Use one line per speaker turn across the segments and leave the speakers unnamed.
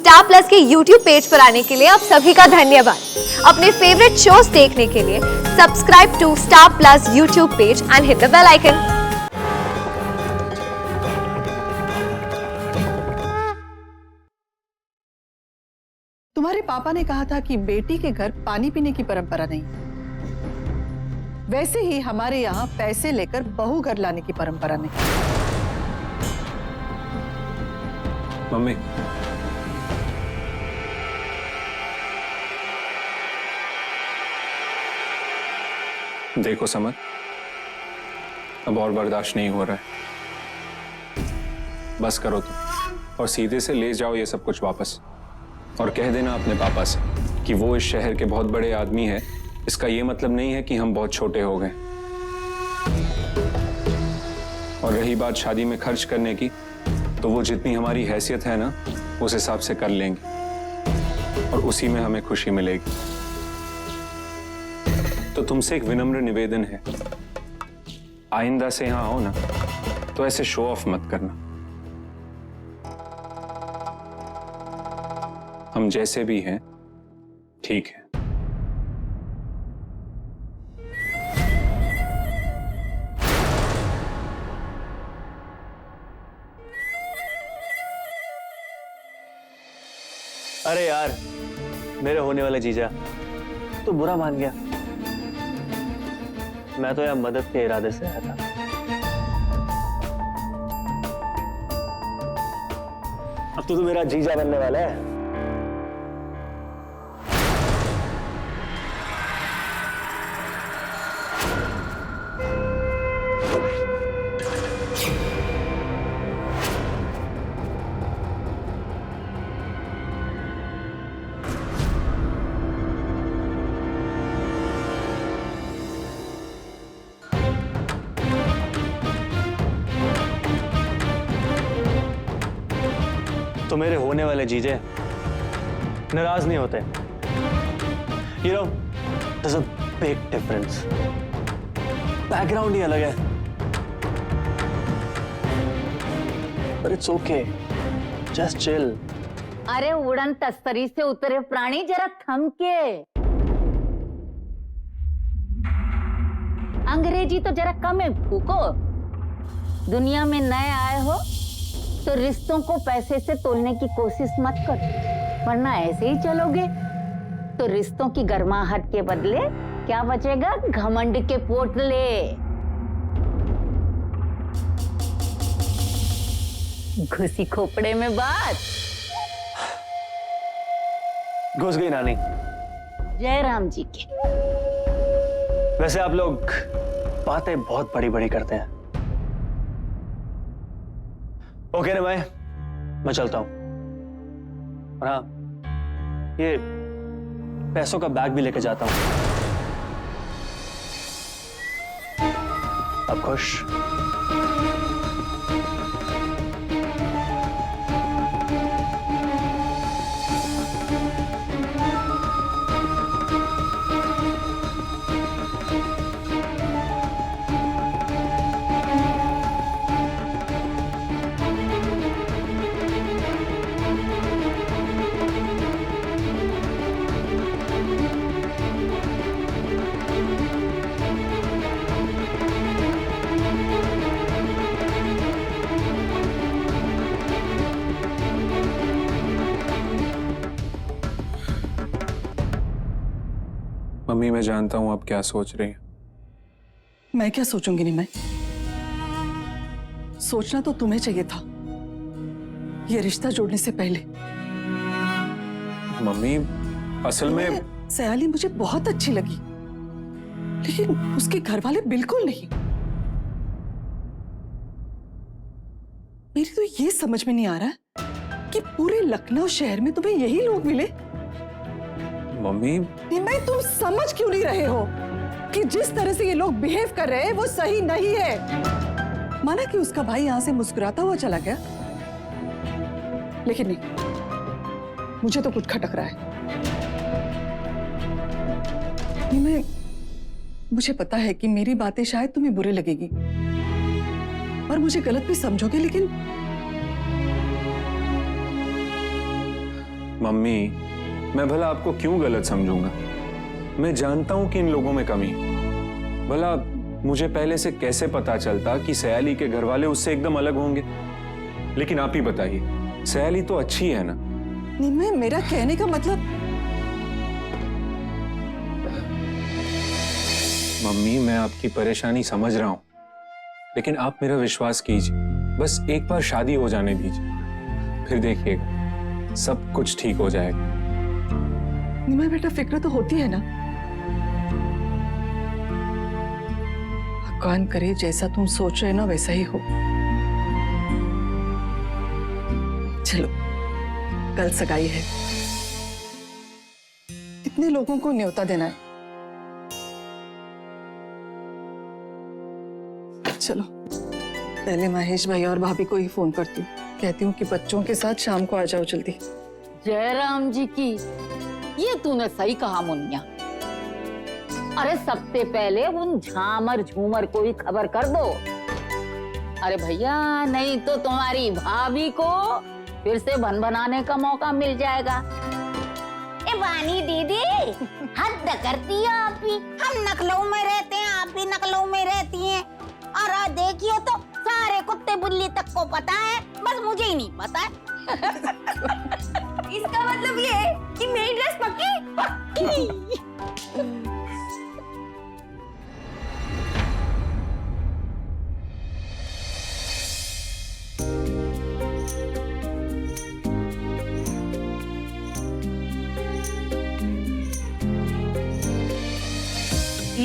Star plus के YouTube page पर आने के लिए आप सभी का धन्यवाद। अपने फेवरेट शोज देखने के लिए subscribe to star plus YouTube page and hit the bell icon.
तुम्हारे पापा ने कहा था कि बेटी के घर पानी पीने की परंपरा नहीं, वैसे ही हमारे यहाँ पैसे लेकर बहू घर लाने की परंपरा नहीं।
मम्मी, देखो समर, अब और बर्दाश्त नहीं हो रहा है। बस करो तुम और सीधे से ले जाओ ये सब कुछ वापस, और कह देना अपने पापा से कि वो इस शहर के बहुत बड़े आदमी है। इसका ये मतलब नहीं है कि हम बहुत छोटे हो गए। और रही बात शादी में खर्च करने की, तो वो जितनी हमारी हैसियत है ना, उस हिसाब से कर लेंगे और उसी में हमें खुशी मिलेगी। तो तुमसे एक विनम्र निवेदन है, आइंदा से यहां आओ ना तो ऐसे शो ऑफ मत करना। हम जैसे भी हैं ठीक है।
अरे यार, मेरे होने वाले जीजा तो बुरा मान गया। मैं तो यार मदद के इरादे से आया था। अब तो मेरा जीजा बनने वाला है। तो मेरे होने वाले जीजे नाराज नहीं होते। You know, there's a big difference. Background ही अलग है। But it's okay. Just chill.
अरे उड़न तस्तरी से उतरे प्राणी, जरा थम के। अंग्रेजी तो जरा कम है फूको। दुनिया में नए आए हो तो रिश्तों को पैसे से तोलने की कोशिश मत करो, वरना ऐसे ही चलोगे तो रिश्तों की गर्माहट के बदले क्या बचेगा? घमंड के पोटले। घुसी खोपड़े में बात
घुस गई नानी।
जय राम जी के।
वैसे आप लोग बातें बहुत बड़ी बड़ी करते हैं। ओके ना, मैं चलता हूं। और हाँ, ये पैसों का बैग भी लेके जाता हूं। अब खुश?
मम्मी, मैं जानता हूं आप क्या सोच रही हैं।
मैं क्या सोचूंगी? नहीं, मैं सोचना तो तुम्हें चाहिए था ये रिश्ता जोड़ने से पहले।
मम्मी, असल में
सयाली मुझे बहुत अच्छी लगी, लेकिन उसके घर वाले बिल्कुल नहीं। मेरी तो ये समझ में नहीं आ रहा कि पूरे लखनऊ शहर में तुम्हें यही लोग मिले।
मम्मी,
मैं तुम समझ क्यों नहीं रहे हो कि जिस तरह से ये लोग बिहेव कर रहे हैं वो सही नहीं है। माना कि उसका भाई यहां से मुस्कुराता हुआ चला गया, लेकिन नहीं, मुझे तो कुछ खटक रहा है। मुझे पता है कि मेरी बातें शायद तुम्हें बुरे लगेगी और मुझे गलत भी समझोगे, लेकिन
मम्मी, मैं भला आपको क्यों गलत समझूंगा? मैं जानता हूं कि इन लोगों में कमी है। भला मुझे पहले से कैसे पता चलता कि सयाली के घर वाले उससे एकदम अलग होंगे? लेकिन आप ही बताइए, सयाली तो अच्छी है ना?
निम्मे, मेरा कहने का मतलब,
मम्मी मैं आपकी परेशानी समझ रहा हूं, लेकिन आप मेरा विश्वास कीजिए, बस एक बार शादी हो जाने दीजिए, फिर देखिएगा सब कुछ ठीक हो जाएगा।
निम्मे बेटा, फिक्र तो होती है ना। भगवान करे जैसा तुम सोच रहे हो ना वैसा ही हो। चलो, कल सगाई है, कितने लोगों को न्योता देना है। चलो, पहले महेश भाई और भाभी को ही फोन करती हूँ, कहती हूँ कि बच्चों के साथ शाम को आ जाओ जल्दी।
जयराम जी की, ये तूने सही कहा मुन्निया। अरे सबसे पहले उन झामर झूमर को ही खबर कर दो। अरे भैया, नहीं तो तुम्हारी भाभी को फिर से भनभनाने का मौका मिल जाएगा।
ए वानी दीदी, हद करती है आप भी। हम नकलों में रहते हैं, आप भी नकलों में रहती हैं। और देखिए तो सारे कुत्ते बिल्ली तक को पता है, बस मुझे ही नहीं पता है।
इसका मतलब ये है कि मेरी ड्रेस पक्की?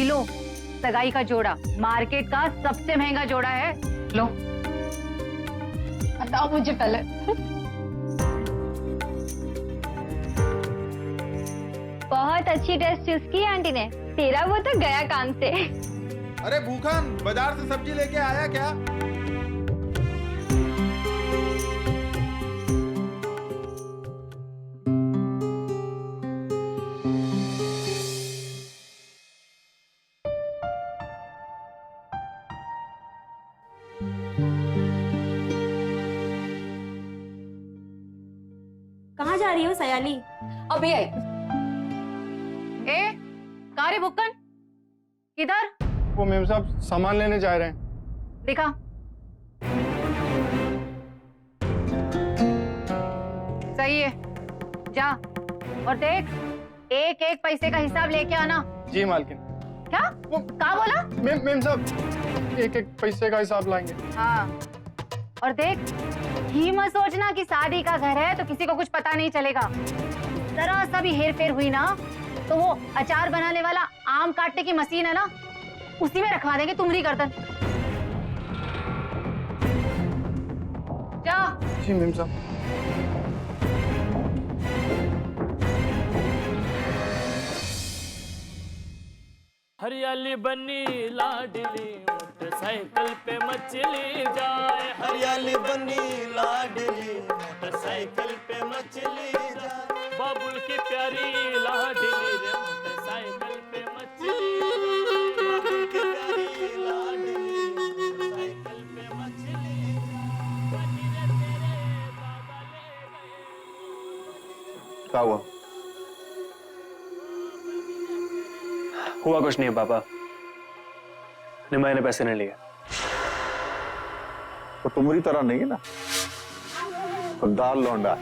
लो, सगाई का जोड़ा मार्केट का सबसे महंगा जोड़ा है। लो, बताओ मुझे पहले।
बहुत अच्छी ड्रेस चूज की आंटी ने, तेरा वो तो गया काम से।
अरे भूखन, बाजार से सब्जी लेके आया क्या?
कहाँ जा रही हो सयाली?
अभी आई। ए, कहाँ रे भुक्कन? किधर?
वो मेम साहब सामान लेने जा रहे हैं।
दिखा। सही है, जा और देख, एक एक पैसे का हिसाब लेके आना।
जी मालकिन।
क्या? कहाँ बोला?
मेम साहब एक एक पैसे का हिसाब लाएंगे।
हाँ, और देख, ही मत सोचना कि शादी का घर है तो किसी को कुछ पता नहीं चलेगा। जरा सा भी हेर फेर हुई ना तो वो अचार बनाने वाला आम काटने की मशीन है ना, उसी में रखवा देंगे तुम्हारी गर्दन। जा।
जी मेम साहब।
हरियाली बनी लाडली, मोटरसाइकिल पे मचली जाए। हरियाली बनी लाडली, मोटरसाइकिल पे मचली जाए। बाबुल की प्यारी लाडली रे, मोटरसाइकिल पे मचली जाए। बाबुल की प्यारी लाडली, मोटरसाइकिल पे मचली जाए। बनी रे तेरे बाबा ले गए।
क्या हुआ? हुआ कुछ नहीं है पापा, निमाई ने पैसे नहीं लिए।
तो तुम्हारी तरह नहीं है ना, खुददार लौंडा।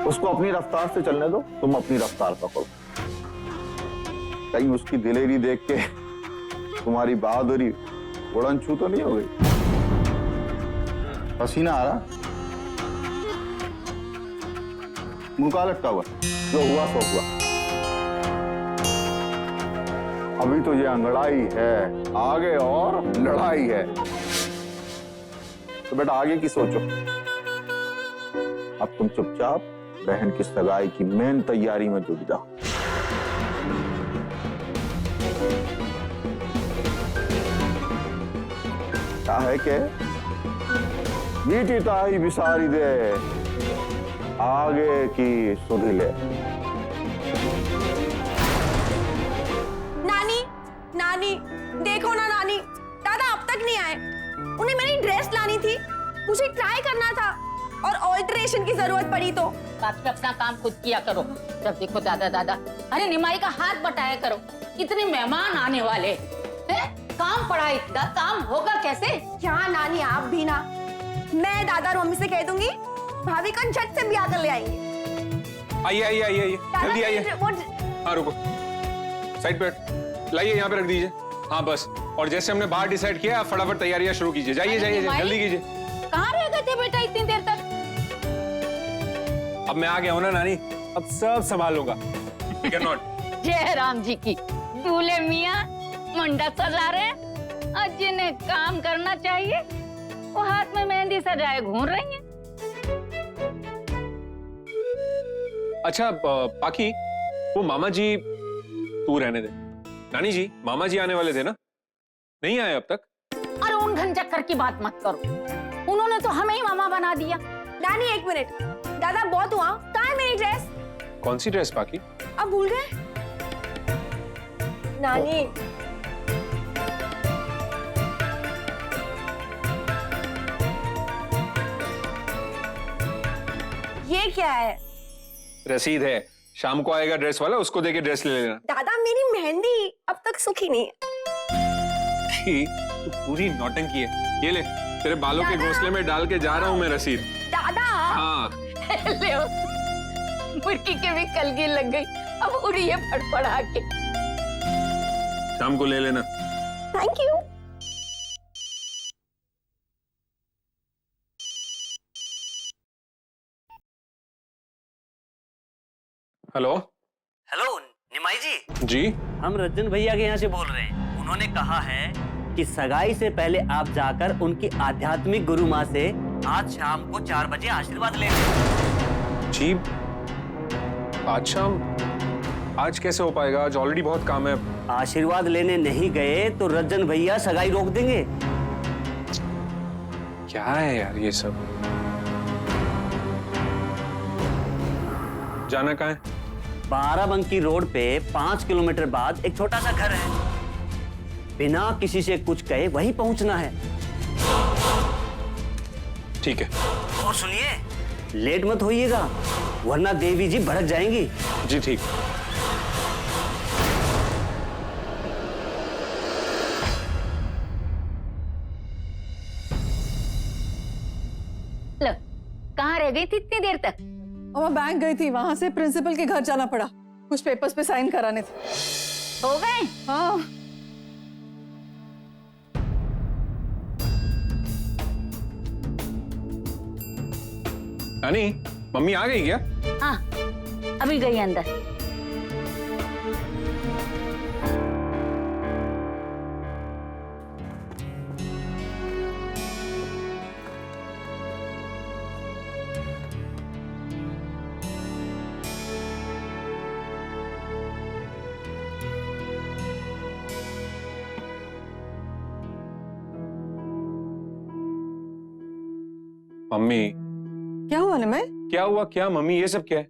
उसको अपनी रफ्तार से चलने दो, तुम अपनी रफ्तार पकड़ो। कहीं उसकी दिलेरी देख के तुम्हारी बहादुरी उड़न छू तो नहीं हो गई? पसीना आ रहा? मुंह का लटका हुआ? जो हुआ सो हुआ। अभी तो ये अंगड़ाई है, आगे और लड़ाई है। तो बेटा आगे की सोचो। अब तुम चुपचाप बहन की सगाई की मेन तैयारी में जुट जाओ। क्या है के मीठी ताई बिसारी दे, आगे की सुधी ले।
नानी, नानी, देखो ना नानी, दादा अब तक नहीं आए। उन्हें मेरी ड्रेस लानी थी, मुझे ट्राई करना था और ऑल्टरेशन की जरूरत पड़ी तो।
बाकी अपना काम खुद किया करो। जब देखो दादा दादा, अरे निमाई का हाथ बटाया करो। इतने मेहमान आने वाले हैं, काम पड़ा इतना, काम होगा कैसे?
क्या नानी आप भी ना, मैं दादा और मम्मी से कह दूंगी भाभी का झट से ब्याह कर ले आएंगे।
आइए आइए आइए आइए, जल्दी आइए। हाँ रुको, साइड पे लाइए, यहाँ पे रख दीजिए। हाँ बस, और जैसे हमने बाहर डिसाइड किया, आप फटाफट तैयारियां शुरू कीजिए। जाइए जाइए, जल्दी कीजिए।
कहाँ रह गए थे बेटा इतनी देर तक?
अब मैं आ गया हूँ ना नानी, अब सब संभालूंगा। फिकर नॉट।
जय राम जी की। दूल्हे मियाँ मंडप सजा रहे हैं, और जिन्हें काम करना चाहिए वो हाथ में मेहंदी सजाए घूम रही हैं।
अच्छा पाकी, वो मामा जी तू रहने दे। नानी जी, मामा जी आने वाले थे ना, नहीं आए अब तक?
अरे उन घनचक्कर की बात मत करो, उन्होंने तो हमें ही मामा बना दिया।
नानी एक मिनट, दादा बहुत हुआ, कहाँ है मेरी ड्रेस?
कौन सी ड्रेस पाकी?
अब भूल गए? नानी ये क्या है?
रसीद है, शाम को आएगा ड्रेस वाला, उसको देके ड्रेस ले लेना।
दादा मेरी मेहंदी अब तक सूखी नहीं है।
तू पूरी नौटंकी है। ये ले, तेरे बालों के घोंसले में डाल के जा रहा हूँ मैं रसीद।
दादा
हाँ
ले मुर्गी के भी कलगी लग गई, अब उड़ी है फड़फड़ा के।
शाम को ले लेना।
Thank you.
हेलो
हेलो निमाई जी।
जी,
हम रंजन भैया के यहाँ से बोल रहे हैं। उन्होंने कहा है कि सगाई से पहले आप जाकर उनकी आध्यात्मिक गुरु माँ से आज शाम को 4 बजे आशीर्वाद ले लें।
जी आज शाम? आज कैसे हो पाएगा, आज ऑलरेडी बहुत काम है।
आशीर्वाद लेने नहीं गए तो रंजन भैया सगाई रोक देंगे।
क्या है यार ये सब? जाना कहाँ है?
बाराबंकी रोड पे 5 किलोमीटर बाद एक छोटा सा घर है, बिना किसी से कुछ कहे वहीं पहुंचना है।
ठीक है।
और सुनिए, लेट मत होइएगा वरना देवी जी भड़क जाएंगी।
जी ठीक।
लो, कहाँ रह गई थी इतनी देर तक?
और मैं बैंक गई थी, वहां से प्रिंसिपल के घर जाना पड़ा, कुछ पेपर्स पे साइन कराने थे।
हो गए?
हाँ।
नानी, मम्मी आ गई क्या?
हाँ, अभी गई अंदर।
मम्मी
क्या हुआ निमाई?
क्या हुआ? क्या मम्मी, ये सब क्या है?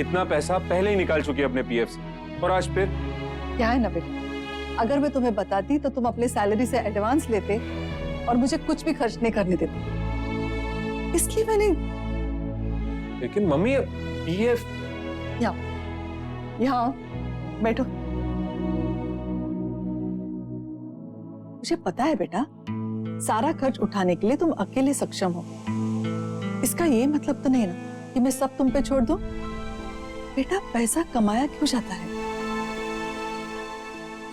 इतना पैसा पहले ही निकाल चुकी है अपने पीएफ से, और आज फिर?
क्या है ना बेटा, अगर मैं तुम्हें बताती तो तुम अपने सैलरी से एडवांस लेते और मुझे कुछ भी खर्च नहीं करने देते, इसलिए मैंने।
लेकिन मम्मी पीएफ।
यहाँ बैठो। मुझे पता है बेटा, सारा खर्च उठाने के लिए तुम अकेले सक्षम हो। इसका ये मतलब तो नहीं ना कि मैं सब तुम पे छोड़ दूं। बेटा पैसा कमाया क्यों जाता है?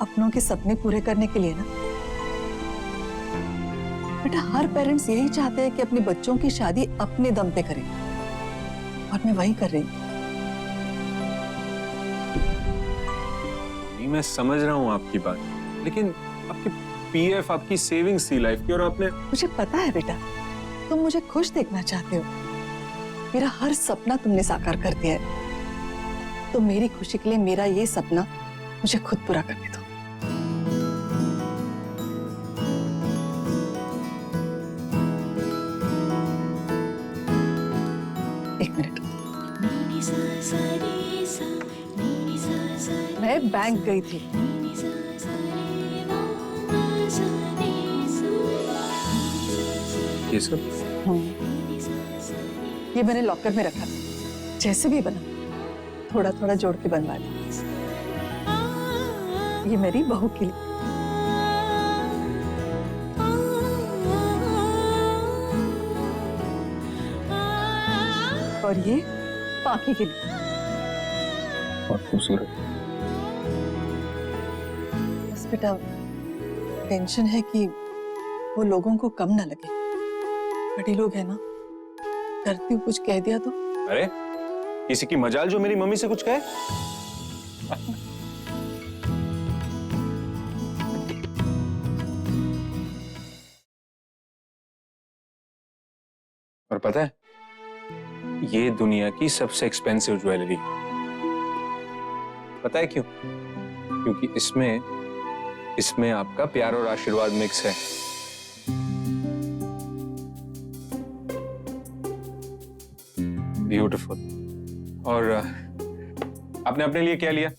अपनों के सपने पूरे करने के लिए ना। बेटा हर पेरेंट्स यही चाहते हैं कि अपने बच्चों की शादी अपने दम पे करें, और मैं वही कर रही हूँ।
मैं समझ रहा हूँ आपकी बात, लेकिन आपकी पीएफ, आपकी सेविंग्स थी लाइफ की, और आपने।
मुझे पता है बेटा, तुम मुझे खुश देखना चाहते हो। मेरा हर सपना तुमने साकार कर दिया है, तो मेरी खुशी के लिए मेरा ये सपना मुझे खुद पूरा करने दो। एक मिनट। मैं बैंक गई थी,
ये सब
ये मैंने लॉकर में रखा था। जैसे भी बना थोड़ा थोड़ा जोड़ के बनवा लिया। ये मेरी बहू के लिए। और ये पाखी के लिए।
बहुत खूबसूरत।
बस बेटा टेंशन है कि वो लोगों को कम ना लगे। बड़े लोग हैं ना, करती हूँ कुछ कह दिया तो।
अरे किसी की मजाल जो मेरी मम्मी से कुछ कहे। और पता है ये दुनिया की सबसे एक्सपेंसिव ज्वेलरी। पता है क्यों? क्योंकि इसमें आपका प्यार और आशीर्वाद मिक्स है। ब्यूटीफुल। और आपने अपने लिए क्या लिया?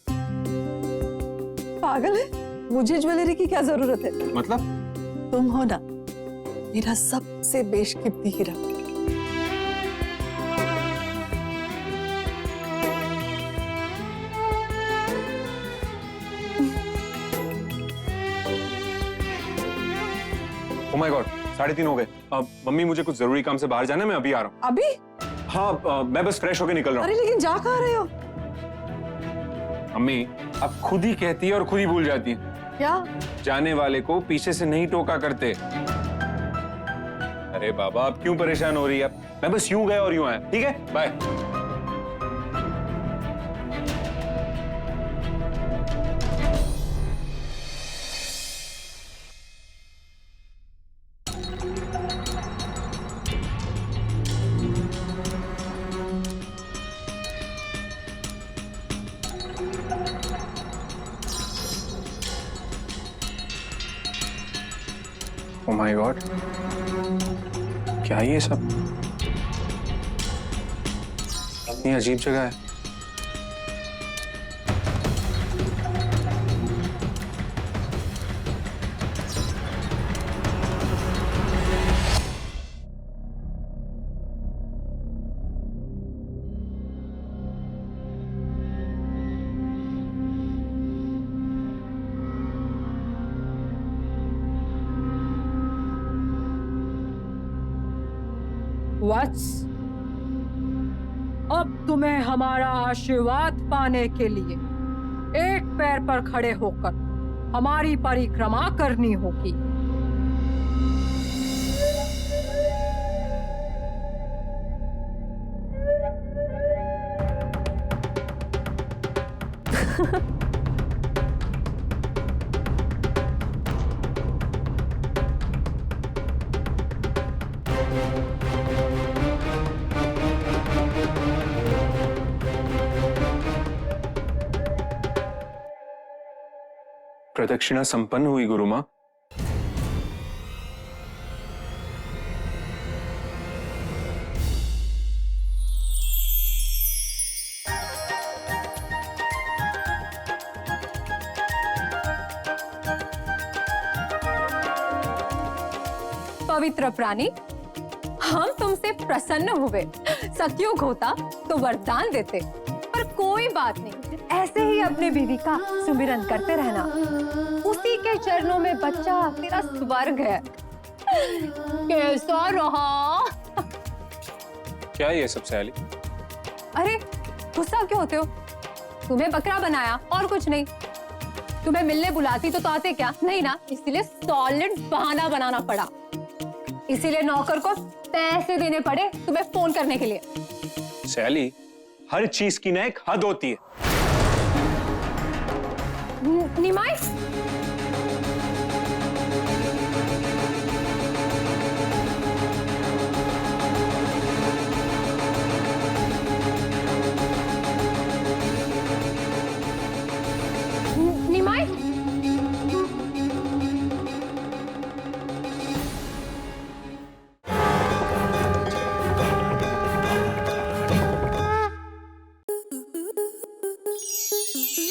पागल है, मुझे ज्वेलरी की क्या जरूरत है?
मतलब?
तुम हो ना मेरा सबसे बेशकीमती हीरा।
Oh my God, 3:30 हो गए। मम्मी मुझे कुछ जरूरी काम से बाहर जाना है, मैं अभी आ रहा हूँ।
अभी?
हाँ, मैं बस फ्रेश होके निकल रहा हूँ।
अरे लेकिन जा कहाँ रहे हो?
मम्मी आप खुद ही कहती है और खुद ही भूल जाती है।
क्या?
जाने वाले को पीछे से नहीं टोका करते। अरे बाबा आप क्यों परेशान हो रही है? मैं बस यूं गया और यूं आया। ठीक है, बाय। Oh my God, क्या ये सब? इतनी अजीब जगह है।
वत्स, अब तुम्हें हमारा आशीर्वाद पाने के लिए एक पैर पर खड़े होकर हमारी परिक्रमा करनी होगी।
प्रदक्षिणा संपन्न हुई गुरु मां।
पवित्र प्राणी, हम तुमसे प्रसन्न हुए। सतयुग होता तो वरदान देते, पर कोई बात नहीं, ऐसे ही अपने बीवी का सुमिरन करते रहना। उसी के चरणों में बच्चा तेरा स्वर्ग है। कैसा रहा?
क्या ये सब सयाली?
अरे गुस्सा क्यों होते हो? तुम्हें बकरा बनाया और कुछ नहीं। तुम्हें मिलने बुलाती तो आते क्या? नहीं ना, इसलिए सॉलिड बहाना बनाना पड़ा। इसीलिए नौकर को पैसे देने पड़े तुम्हें फोन करने के लिए।
सयाली, हर चीज की ना एक हद होती है।
निमाई, निमाई,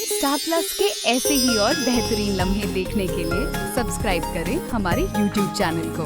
स्टार प्लस के ऐसे ही और बेहतरीन लम्हे देखने के लिए सब्सक्राइब करें हमारे YouTube चैनल को।